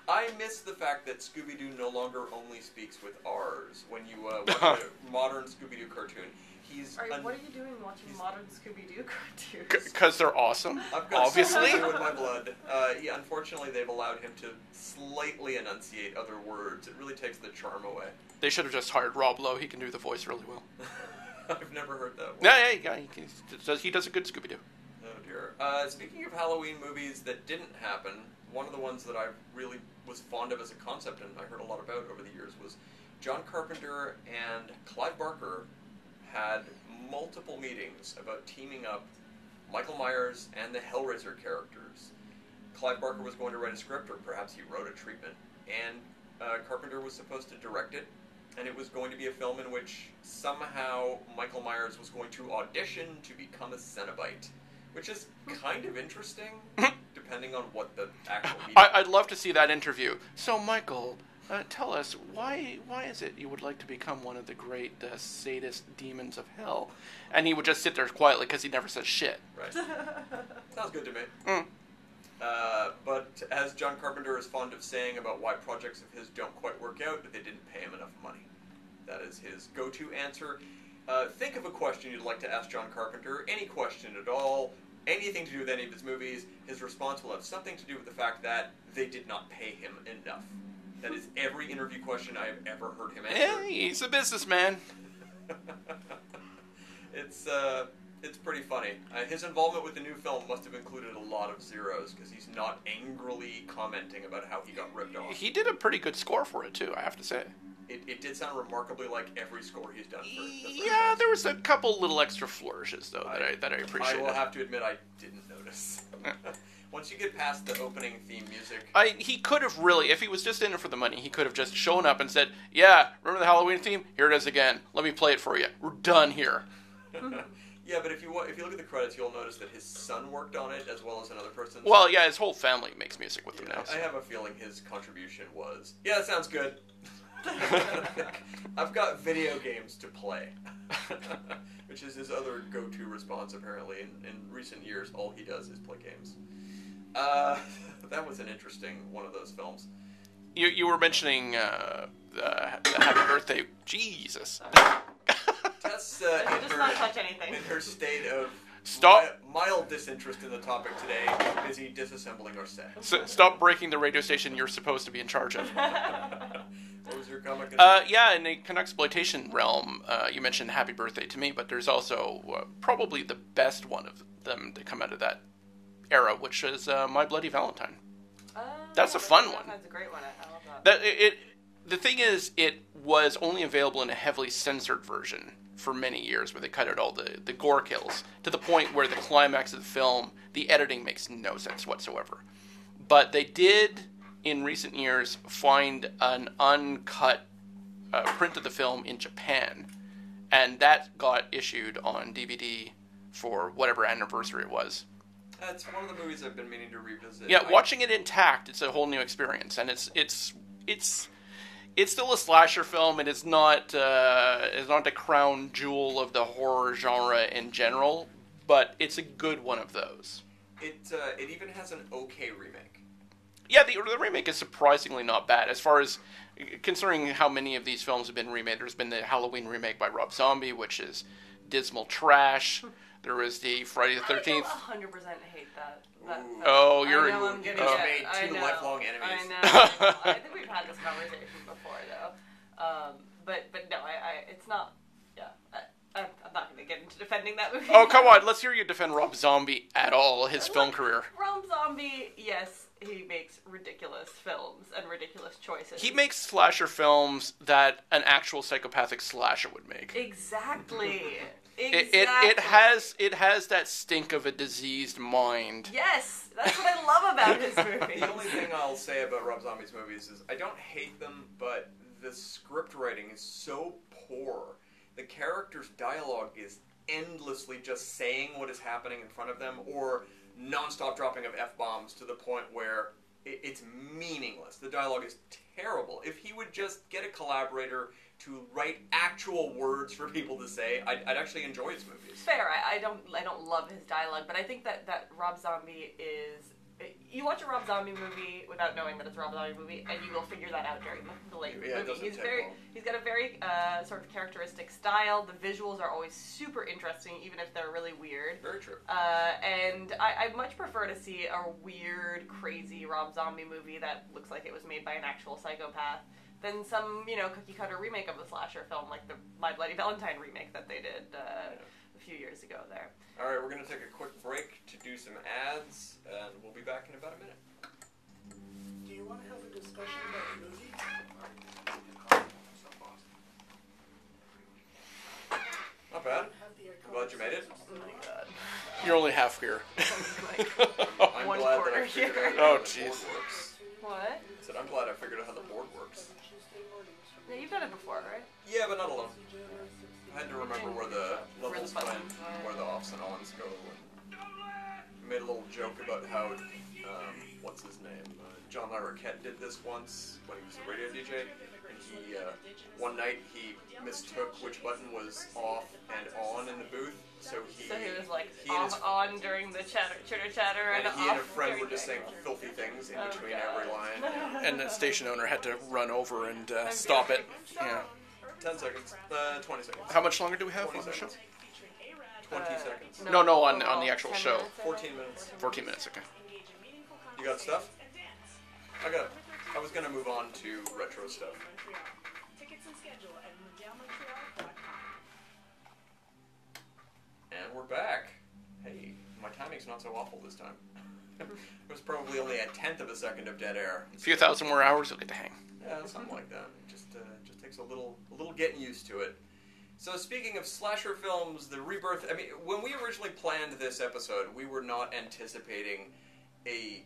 I miss the fact that Scooby-Doo no longer only speaks with R's. When you watch a modern Scooby-Doo cartoon, what are you doing watching modern Scooby-Doo cartoons? Because they're awesome, I've got obviously. Scooby-Doo in my blood. Unfortunately, they've allowed him to slightly enunciate other words. It really takes the charm away. They should have just hired Rob Lowe. He can do the voice really well. I've never heard that one. Yeah, he does a good Scooby-Doo. Oh, dear. Speaking of Halloween movies that didn't happen, one of the ones that I really was fond of as a concept and I heard a lot about over the years was John Carpenter and Clive Barker had multiple meetings about teaming up Michael Myers and the Hellraiser characters. Clive Barker was going to write a script, or perhaps he wrote a treatment, and Carpenter was supposed to direct it, and it was going to be a film in which somehow Michael Myers was going to audition to become a Cenobite, which is kind of interesting, depending on what the actual meeting... I'd love to see that interview. So, Michael, tell us, why is it you would like to become one of the great sadist demons of hell? And he would just sit there quietly because he never says shit. Right. Sounds good to me. But as John Carpenter is fond of saying about why projects of his don't quite work out, they didn't pay him enough money. That is his go-to answer. Think of a question you'd like to ask John Carpenter, any question at all, anything to do with any of his movies. His response will have something to do with the fact that they did not pay him enough. That is every interview question I have ever heard him answer. Yeah, he's a businessman. It's pretty funny. His involvement with the new film must have included a lot of zeros, because he's not angrily commenting about how he got ripped off. He did a pretty good score for it, too, I have to say. It did sound remarkably like every score he's done for the franchise. Yeah, there was a couple little extra flourishes, though, that I appreciated. I will have to admit I didn't notice. Once you get past the opening theme music... He could have really, if he was just in it for the money, he could have just shown up and said, yeah, remember the Halloween theme? Here it is again. Let me play it for you. We're done here. Yeah, but if you look at the credits, you'll notice that his son worked on it as well as another person. Well, yeah, his whole family makes music with him now. I have a feeling his contribution was, yeah, that sounds good. I've got video games to play. Which is his other go-to response, apparently. In recent years, all he does is play games. That was an interesting one of those films. You were mentioning the Happy Birthday. Jesus. Tess, Just not touch anything. in her state of Stop. mild disinterest in the topic today, busy disassembling our set. Stop breaking the radio station you're supposed to be in charge of. What was your comment? Yeah, in the kind of exploitation realm, you mentioned Happy Birthday to Me, but there's also probably the best one of them to come out of that era, which is My Bloody Valentine. That's a fun one. That's a great one. I love that. The thing is, it was only available in a heavily censored version for many years, where they cut out all the gore kills, to the point where the climax of the film, the editing makes no sense whatsoever. But they did, in recent years, find an uncut print of the film in Japan, and that got issued on DVD for whatever anniversary it was. That's one of the movies I've been meaning to revisit. Yeah, watching it intact, it's a whole new experience, and it's still a slasher film. It is not the crown jewel of the horror genre in general, but it's a good one of those. It even has an okay remake. Yeah, the remake is surprisingly not bad. As far as, considering how many of these films have been remade, there's been the Halloween remake by Rob Zombie, which is dismal trash. There was the Friday the 13th. I 100% hate that. Oh, I you're... know I'm getting You've it. made two lifelong enemies. I know. I think we've had this conversation before, though. But no, it's not. Yeah, I'm not going to get into defending that movie. Oh, come on. Let's hear you defend Rob Zombie at all, his film career. Rob Zombie, yes, he makes ridiculous films and ridiculous choices. He makes slasher films that an actual psychopathic slasher would make. Exactly. It has that stink of a diseased mind. Yes, that's what I love about his movies. The only thing I'll say about Rob Zombie's movies is I don't hate them, but the script writing is so poor. The characters' dialogue is endlessly just saying what is happening in front of them, or non-stop dropping of F-bombs to the point where it's meaningless. The dialogue is terrible. If he would just get a collaborator to write actual words for people to say, I'd actually enjoy his movies. Fair. I don't love his dialogue, but I think that Rob Zombie is. You watch a Rob Zombie movie without knowing that it's a Rob Zombie movie, and you will figure that out during the length of the movie. He's got a very sort of characteristic style. The visuals are always super interesting, even if they're really weird. Very true. And I much prefer to see a weird, crazy Rob Zombie movie that looks like it was made by an actual psychopath than some, cookie-cutter remake of a slasher film, like the My Bloody Valentine remake that they did a few years ago there. All right, we're going to take a quick break to do some ads, and we'll be back in about a minute. Do you want to have a discussion about the movie? Not bad. I'm glad you made it. Oh my god. You're only half here. I'm One glad that quarter I figured here. out Oh, how the jeez. board works. What? I said, I'm glad I figured out how the board works. Yeah, you've done it before, right? Yeah, but not alone. I had to remember where the levels buttons went, are. where the offs and ons go. And made a little joke about how, what's his name? John Larroquette did this once when he was a radio DJ. And he, one night, he mistook which button was off and on in the booth. So he was like he and his- on during the chitter chatter and he and a off friend during were just the- saying filthy things in Oh, between God. every line. And the station owner had to run over and stop it. Yeah. 10 seconds. 20 seconds. How much longer do we have on the show? 20 seconds. No, on overall, the actual 10 show. minutes, I think. 14 minutes. 14 minutes, okay. You got stuff? I was gonna move on to retro stuff. And we're back. Hey, my timing's not so awful this time. It was probably only a tenth of a second of dead air. A few thousand more hours, you'll get to hang. Yeah, something like that. It just takes a little getting used to it. So speaking of slasher films, the rebirth. I mean, when we originally planned this episode, we were not anticipating a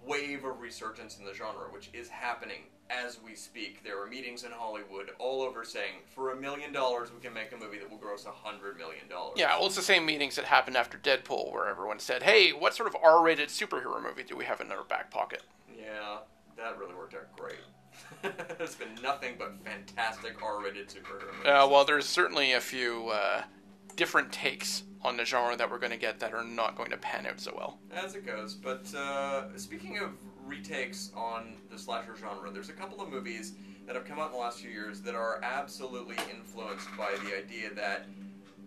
wave of resurgence in the genre, which is happening as we speak, there are meetings in Hollywood all over saying, for $1 million, we can make a movie that will gross $100 million. Yeah, well, it's the same meetings that happened after Deadpool, where everyone said, hey, what sort of R-rated superhero movie do we have in our back pocket? Yeah, that really worked out great. There's been nothing but fantastic R-rated superhero movies. Well, there's certainly a few different takes on the genre that we're going to get that are not going to pan out so well. As it goes. But speaking of retakes on the slasher genre, there's a couple of movies that have come out in the last few years that are absolutely influenced by the idea that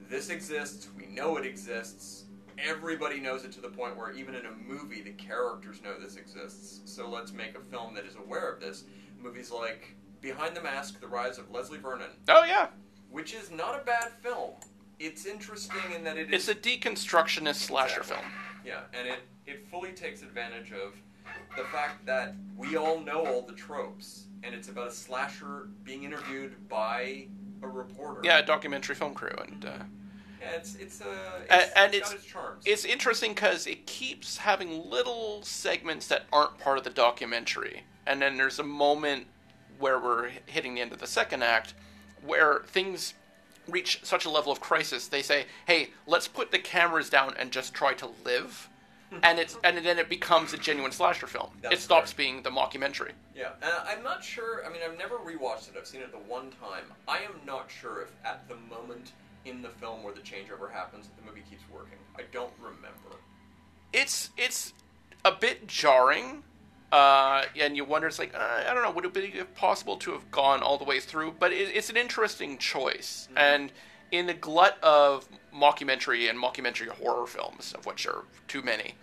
this exists, we know it exists, everybody knows it to the point where even in a movie the characters know this exists, so let's make a film that is aware of this. Movies like Behind the Mask, The Rise of Leslie Vernon. Oh, yeah. Which is not a bad film. It's interesting in that it is... It's a deconstructionist slasher film. Yeah, and it fully takes advantage of the fact that we all know all the tropes, and it's about a slasher being interviewed by a reporter. Yeah, a documentary film crew, and... Yeah, it's got its charms. It's interesting because it keeps having little segments that aren't part of the documentary. And then there's a moment where we're hitting the end of the second act where things reach such a level of crisis. They say, hey, let's put the cameras down and just try to live. and then it becomes a genuine slasher film. It stops being the mockumentary. Yeah, I'm not sure. I mean, I've never rewatched it. I've seen it the one time. I am not sure if at the moment in the film where the changeover happens, the movie keeps working. I don't remember. It's a bit jarring, and you wonder, it's like, I don't know, would it be possible to have gone all the way through? But it's an interesting choice. Mm-hmm. And in the glut of mockumentary and mockumentary horror films, of which are too many,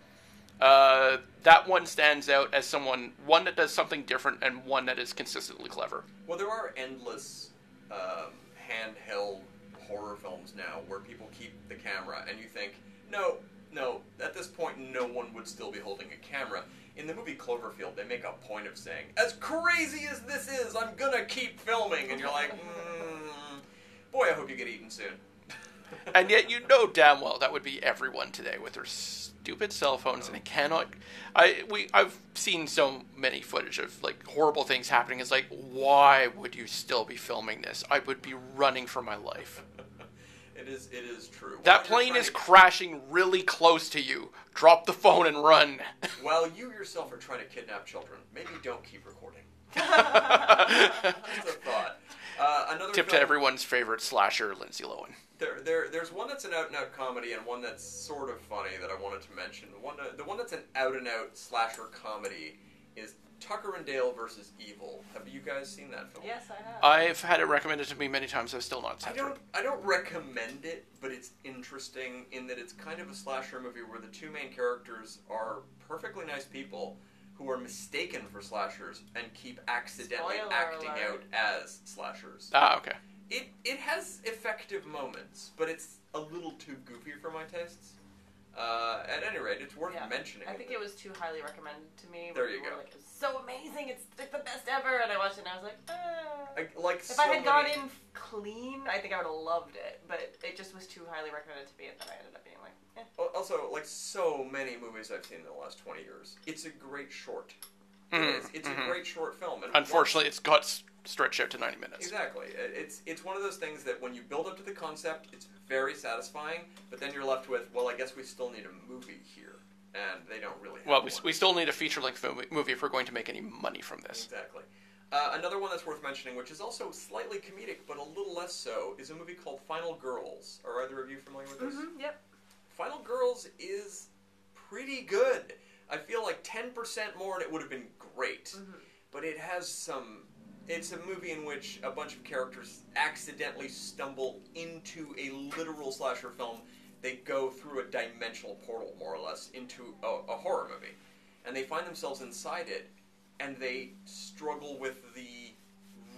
that one stands out as one that does something different and one that is consistently clever. Well, there are endless handheld horror films now where people keep the camera and you think, no, at this point no one would still be holding a camera. In the movie Cloverfield, they make a point of saying, as crazy as this is, I'm gonna keep filming. And you're like, boy, I hope you get eaten soon. And yet you know damn well that would be everyone today with their stupid cell phones, and they cannot... I've seen so many footage of like horrible things happening. It's like, why would you still be filming this? I would be running for my life. It is true. That plane is crashing really close to you. Drop the phone and run. While you yourself are trying to kidnap children, maybe don't keep recording. That's a thought. Another tip film, to everyone's favorite slasher, Lindsay Lohan. There's one that's an out-and-out comedy and one that's sort of funny that I wanted to mention. The one that's an out-and-out slasher comedy is Tucker and Dale versus Evil. Have you guys seen that film? Yes, I have. I've had it recommended to me many times. I've still not seen it. I don't recommend it, but it's interesting in that it's kind of a slasher movie where the two main characters are perfectly nice people who are mistaken for slashers and keep accidentally Spoiler acting alert. out as slashers. Ah, okay. It has effective moments, but it's a little too goofy for my tastes. At any rate, it's worth mentioning. I think it was too highly recommended to me. There you go. Like, it was so amazing, it's like the best ever, and I watched it and I was like, if so I had gone in clean, I think I would have loved it, but it just was too highly recommended to me, and then I ended up being like, eh. Also, like so many movies I've seen in the last 20 years, it's a great short. It's a great short film. And unfortunately, it's got stretched out to 90 minutes. Exactly. It's one of those things that when you build up to the concept, it's very satisfying, but then you're left with, well, I guess we still need a movie here. And they don't really have one. We still need a feature-length movie if we're going to make any money from this. Exactly. Another one that's worth mentioning, which is also slightly comedic, but a little less so, is a movie called Final Girls. Are either of you familiar with this? Mm-hmm, yep. Final Girls is pretty good. I feel like 10% more and it would have been great. Mm-hmm. But it has some... It's a movie in which a bunch of characters accidentally stumble into a literal slasher film. They go through a dimensional portal, more or less, into a horror movie. And they find themselves inside it, and they struggle with the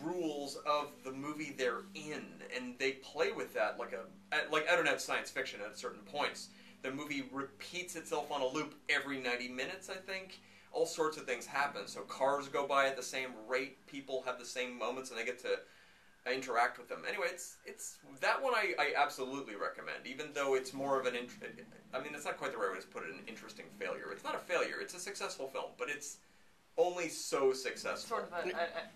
rules of the movie they're in. And they play with that like out-and-out science fiction at certain points. The movie repeats itself on a loop every 90 minutes, I think. All sorts of things happen. So cars go by at the same rate, people have the same moments, and they get to interact with them. Anyway, it's that one I absolutely recommend, even though it's more of an... I mean, it's not quite the right way to put it, an interesting failure. It's not a failure, it's a successful film, but it's only so successful. Sort of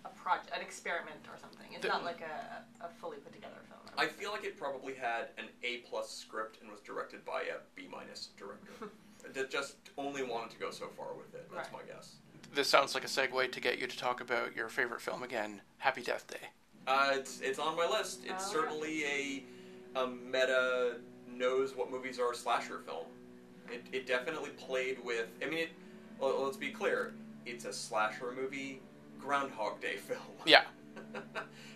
a project, an experiment or something. It's not like a fully put together film. I feel like it probably had an A+ script and was directed by a B- director. That just only wanted to go so far with it. That's my guess. This sounds like a segue to get you to talk about your favorite film again, Happy Death Day. It's on my list. It's certainly a meta knows what movies are a slasher film. It definitely played with. I mean, well, let's be clear. It's a slasher movie, Groundhog Day film. Yeah.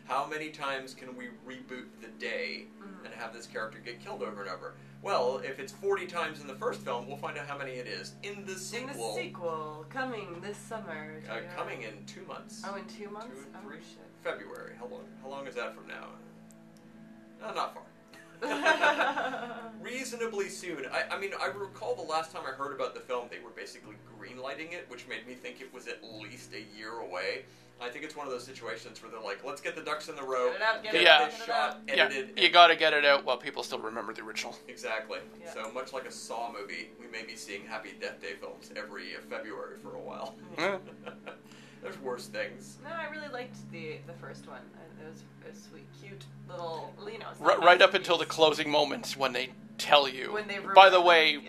How many times can we reboot the day and have this character get killed over and over? Well, if it's 40 times in the first film, we'll find out how many it is in the sequel. In the sequel, coming this summer. Coming in 2 months. Oh, in 2 months? 2, 3, shit. February. How long is that from now? Not far. Reasonably soon. I mean, I recall the last time I heard about the film, they were basically greenlighting it, which made me think it was at least a year away. I think it's one of those situations where they're like, let's get the ducks in the row, Get this shot edited. You gotta get it out while people still remember the original. Exactly. Yeah. So much like a Saw movie, we may be seeing Happy Death Day films every February for a while. There's worse things. No, I really liked the first one. It was sweet, cute little, Right up until the closing moments when they tell you. When they by the way,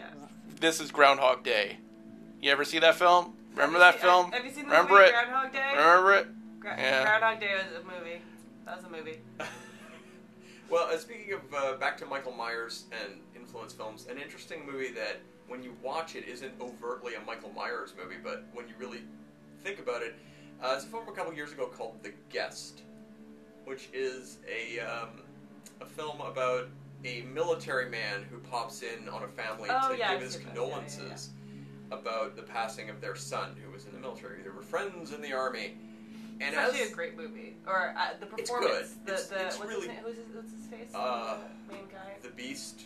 this is Groundhog Day. You ever see that film? Remember that film? Have you seen the Remember movie it? Groundhog Day? Remember it? Yeah. Groundhog Day was a movie. That was a movie. Well, speaking of back to Michael Myers and influence films, an interesting movie that when you watch it isn't overtly a Michael Myers movie, but when you really think about it, it's a film a couple years ago called The Guest, which is a film about a military man who pops in on a family to give his condolences about the passing of their son, who was in the military. They were friends in the army. And it's actually a great movie. Or the performance. It's good. It's really... What's his face? The main guy? The Beast.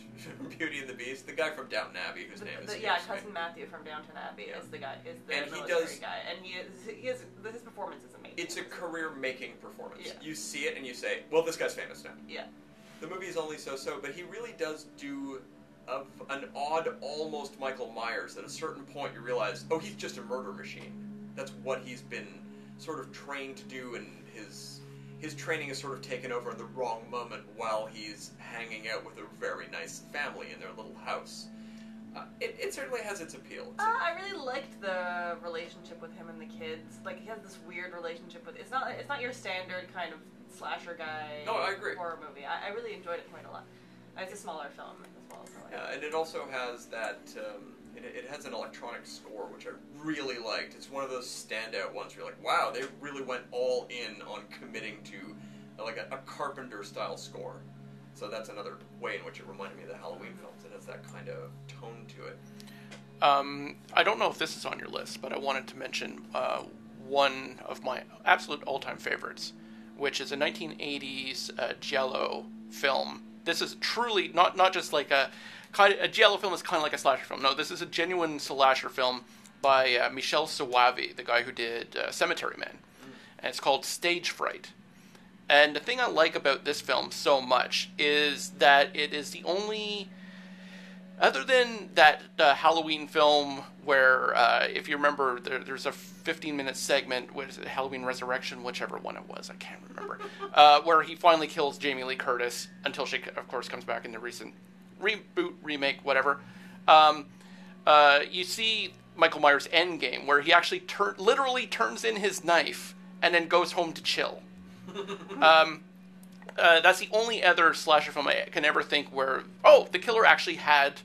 Beauty and the Beast. The guy from Downton Abbey, whose name is... Cousin Matthew from Downton Abbey is the guy. Is the and military guy. And his performance is amazing. It's a career-making performance. Yeah. You see it and you say, well, this guy's famous now. Yeah. The movie is only so-so, but he really does do an odd, almost Michael Myers. At a certain point, you realize, oh, he's just a murder machine. That's what he's been sort of trained to do, and his training is sort of taken over in the wrong moment while he's hanging out with a very nice family in their little house. It certainly has its appeal. I really liked the relationship with him and the kids. Like, he has this weird relationship with... It's not your standard kind of slasher guy I agree. horror movie. I really enjoyed it quite a lot. It's a smaller film as well. So and it also has that... It has an electronic score, which I really liked. It's one of those standout ones where you're like, wow, they really went all in on committing to like a Carpenter-style score. So that's another way in which it reminded me of the Halloween films. It has that kind of tone to it. I don't know if this is on your list, but I wanted to mention one of my absolute all-time favorites, which is a 1980s giallo film. This is truly not just like a giallo film is kind of like a slasher film. No, this is a genuine slasher film by Michel Soavi, the guy who did Cemetery Man. And it's called Stage Fright. And the thing I like about this film so much is that it is the only... Other than that Halloween film where, if you remember, there's a 15-minute segment, what is it, Halloween Resurrection, whichever one it was, I can't remember, where he finally kills Jamie Lee Curtis until she, of course, comes back in the recent reboot, remake, whatever. You see Michael Myers' Endgame, where he actually literally turns in his knife and then goes home to chill. That's the only other slasher film I can ever think where, the killer actually had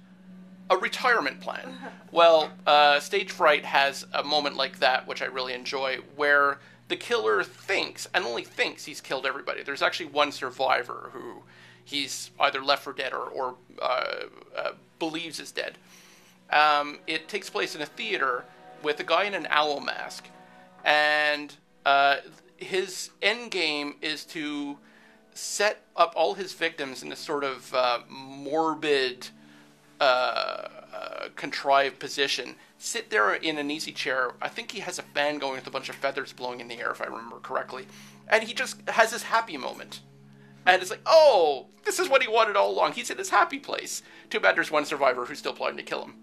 a retirement plan. Well, Stage Fright has a moment like that, which I really enjoy, where the killer thinks, and only thinks, he's killed everybody. There's actually one survivor who he's either left for dead or believes is dead. It takes place in a theater with a guy in an owl mask, and his end game is to set up all his victims in this sort of morbid, contrived position. Sit there in an easy chair. I think he has a fan going with a bunch of feathers blowing in the air, if I remember correctly. And he just has this happy moment. And it's like, oh, this is what he wanted all along. He's in his happy place. Too bad there's one survivor who's still plotting to kill him.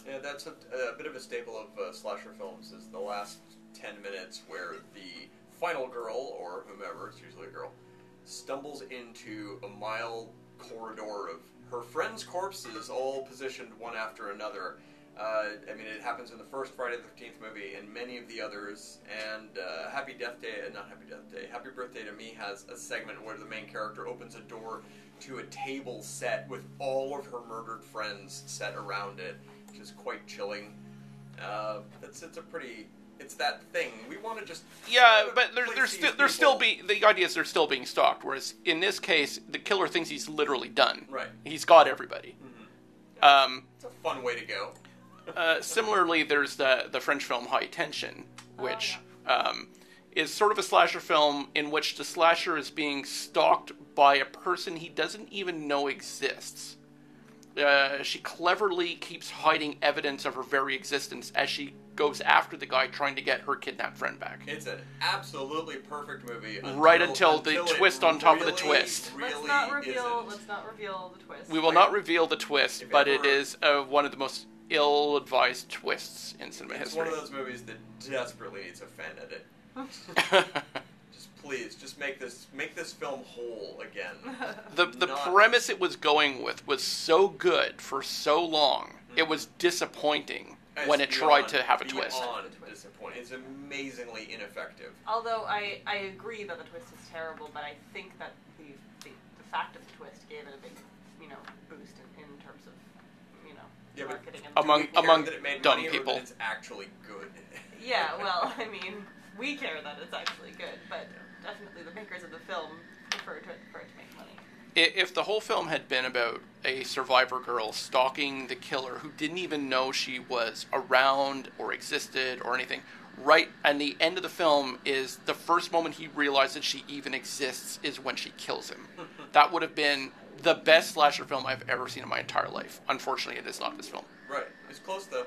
Yeah, that's a bit of a staple of slasher films, is the last 10 minutes where the final girl, or whomever, it's usually a girl, stumbles into a mile corridor of her friends' corpses, all positioned one after another. I mean, it happens in the first Friday the 13th movie, and many of the others, and Happy Birthday to Me has a segment where the main character opens a door to a table set with all of her murdered friends set around it, which is quite chilling. It's that thing. We want to just... Yeah, but they're still being... The idea is they're still being stalked, whereas in this case, the killer thinks he's literally done. Right. He's got everybody. Mm-hmm. It's a fun way to go. Similarly, there's the French film High Tension, which is sort of a slasher film in which the slasher is being stalked by a person he doesn't even know exists. She cleverly keeps hiding evidence of her very existence as she goes after the guy trying to get her kidnapped friend back. It's an absolutely perfect movie. Until the twist on top of the twist. Let's not reveal the twist. We will not reveal the twist, but it is one of the most ill-advised twists in cinema history. It's one of those movies that desperately needs a fan edit. Just make this film whole again. The premise it was going with was so good for so long. It was disappointing when it tried to have a twist. Disappointing. It's amazingly ineffective. Although I agree that the twist is terrible, but I think that the fact of the twist gave it a big, boost in terms of, marketing. Among that it made dumb money people. Or that it's actually good. Yeah, well, I mean, we care that it's actually good, but definitely the makers of the film prefer it to make money. If the whole film had been about a survivor girl stalking the killer who didn't even know she was around or existed or anything, right, and the end of the film is the first moment he realizes that she even exists is when she kills him. That would have been the best slasher film I've ever seen in my entire life. Unfortunately, it is not this film. Right. It's close, though.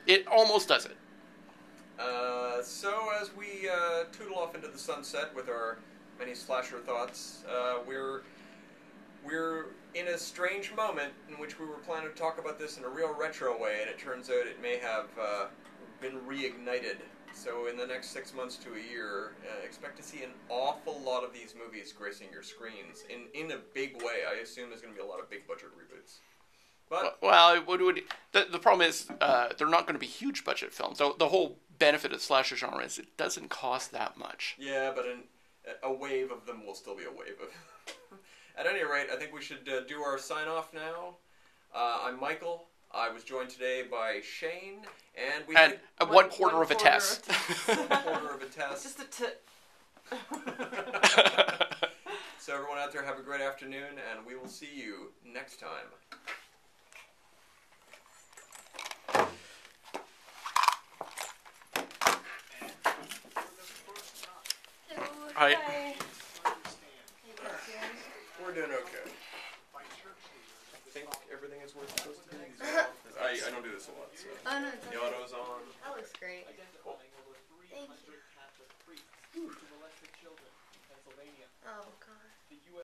It almost does it. So as we tootle off into the sunset with our many slasher thoughts, we're in a strange moment in which we were planning to talk about this in a real retro way, and it turns out it may have been reignited. So in the next 6 months to a year, expect to see an awful lot of these movies gracing your screens in a big way. I assume there's going to be a lot of big budget reboots. But the problem is they're not going to be huge budget films. So the whole benefit of slasher genre is it doesn't cost that much. Yeah, but a wave of them will still be a wave of. At any rate, I think we should do our sign off now. I'm Michael. I was joined today by Shane, and we had one quarter of a Tess. 1/4 of a Tess. Just a So everyone out there, have a great afternoon, and we will see you next time. Hi. We're doing okay. I think everything is where it's supposed to be. I don't do this a lot, so. Oh no, the auto's on. that looks great. Cool. Thank you.